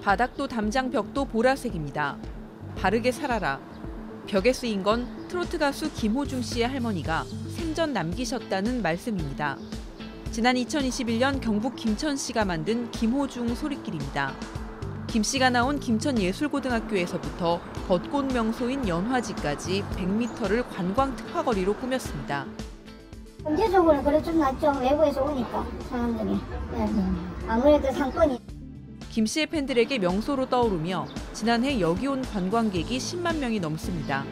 바닥도 담장 벽도 보라색입니다. 바르게 살아라. 벽에 쓰인 건 트로트 가수 김호중 씨의 할머니가 생전 남기셨다는 말씀입니다. 지난 2021년 경북 김천시가 만든 김호중 소리길입니다. 김 씨가 나온 김천예술고등학교에서부터 벚꽃 명소인 연화지까지 100m를 관광 특화거리로 꾸몄습니다. 경제적으로 그래 좀 낫죠. 외부에서 오니까 사람들이. 아무래도 상권이. 김 씨의 팬들에게 명소로 떠오르며 지난해 여기 온 관광객이 10만 명이 넘습니다.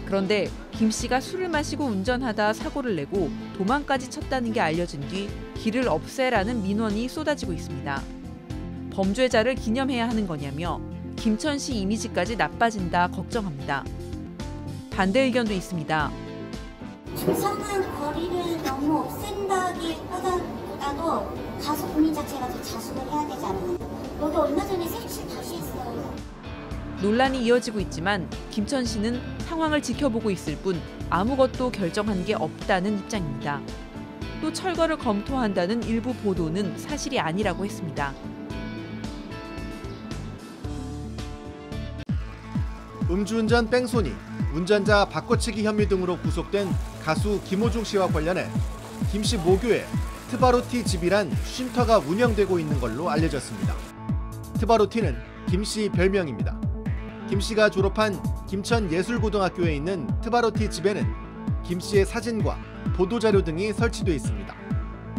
그런데 김 씨가 술을 마시고 운전하다 사고를 내고 도망까지 쳤다는 게 알려진 뒤 길을 없애라는 민원이 쏟아지고 있습니다. 범죄자를 기념해야 하는 거냐며 김천시 이미지까지 나빠진다 걱정합니다. 반대 의견도 있습니다. 조성한 거리를 너무 없앤다기보다도 가수 국민 자체가 더 자수를 해야 되지 않나. 여기 얼마 전에 세수실 다시 했어요. 논란이 이어지고 있지만 김천시는 상황을 지켜보고 있을 뿐 아무것도 결정한 게 없다는 입장입니다. 또 철거를 검토한다는 일부 보도는 사실이 아니라고 했습니다. 음주운전 뺑소니, 운전자 바꿔치기 혐의 등으로 구속된 가수 김호중 씨와 관련해 김 씨 모교에 트바로티 집이란 쉼터가 운영되고 있는 걸로 알려졌습니다. 트바로티는 김 씨 별명입니다. 김 씨가 졸업한 김천예술고등학교에 있는 트바로티 집에는 김 씨의 사진과 보도자료 등이 설치돼 있습니다.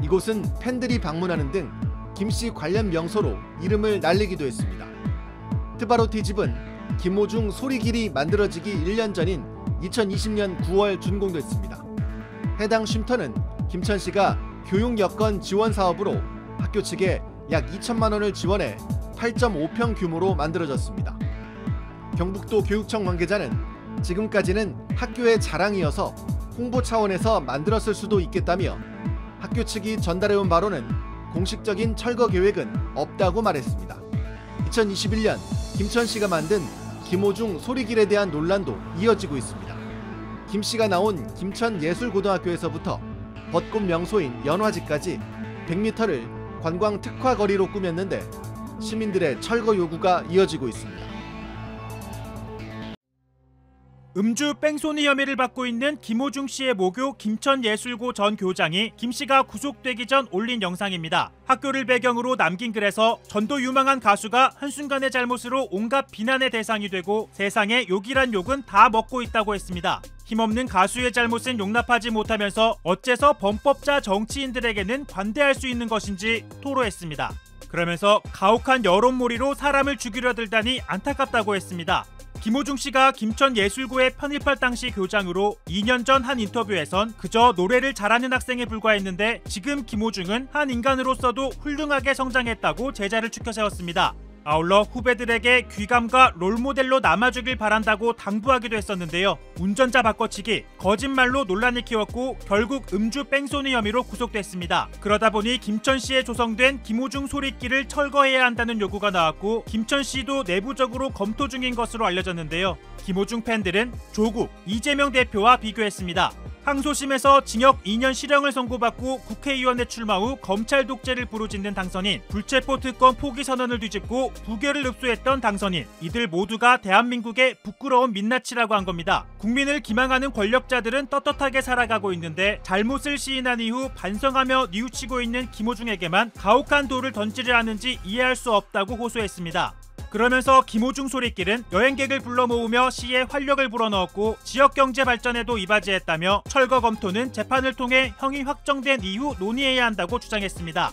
이곳은 팬들이 방문하는 등 김 씨 관련 명소로 이름을 날리기도 했습니다. 트바로티 집은 김호중 소리길이 만들어지기 1년 전인 2020년 9월 준공됐습니다. 해당 쉼터는 김천시가 교육여건 지원 사업으로 학교 측에 약 2천만 원을 지원해 8.5평 규모로 만들어졌습니다. 경북도 교육청 관계자는 지금까지는 학교의 자랑이어서 홍보 차원에서 만들었을 수도 있겠다며 학교 측이 전달해온 바로는 공식적인 철거 계획은 없다고 말했습니다. 2021년 김천시가 만든 김호중 소리길에 대한 논란도 이어지고 있습니다. 김 씨가 나온 김천예술고등학교에서부터 벚꽃 명소인 연화지까지 100m를 관광 특화 거리로 꾸몄는데 시민들의 철거 요구가 이어지고 있습니다. 음주 뺑소니 혐의를 받고 있는 김호중 씨의 모교 김천예술고 전 교장이 김 씨가 구속되기 전 올린 영상입니다. 학교를 배경으로 남긴 글에서 전도 유망한 가수가 한순간의 잘못으로 온갖 비난의 대상이 되고 세상에 욕이란 욕은 다 먹고 있다고 했습니다. 힘없는 가수의 잘못은 용납하지 못하면서 어째서 범법자 정치인들에게는 관대할 수 있는 것인지 토로했습니다. 그러면서 가혹한 여론몰이로 사람을 죽이려 들다니 안타깝다고 했습니다. 김호중 씨가 김천예술고의 편입할 당시 교장으로 2년 전 한 인터뷰에선 그저 노래를 잘하는 학생에 불과했는데 지금 김호중은 한 인간으로서도 훌륭하게 성장했다고 제자를 추켜 세웠습니다. 아울러 후배들에게 귀감과 롤모델로 남아주길 바란다고 당부하기도 했었는데요. 운전자 바꿔치기, 거짓말로 논란을 키웠고 결국 음주 뺑소니 혐의로 구속됐습니다. 그러다 보니 김천시에 조성된 김호중 소리길을 철거해야 한다는 요구가 나왔고 김천시도 내부적으로 검토 중인 것으로 알려졌는데요. 김호중 팬들은 조국, 이재명 대표와 비교했습니다. 항소심에서 징역 2년 실형을 선고받고 국회의원에 출마 후 검찰 독재를 부르짖는 당선인, 불체포 특권 포기 선언을 뒤집고 부결을 흡수했던 당선인, 이들 모두가 대한민국의 부끄러운 민낯이라고 한 겁니다. 국민을 기망하는 권력자들은 떳떳하게 살아가고 있는데 잘못을 시인한 이후 반성하며 뉘우치고 있는 김호중에게만 가혹한 돌을 던지려 하는지 이해할 수 없다고 호소했습니다. 그러면서 김호중 소리길은 여행객을 불러 모으며 시에 활력을 불어넣었고 지역경제 발전에도 이바지했다며 철거 검토는 재판을 통해 형이 확정된 이후 논의해야 한다고 주장했습니다.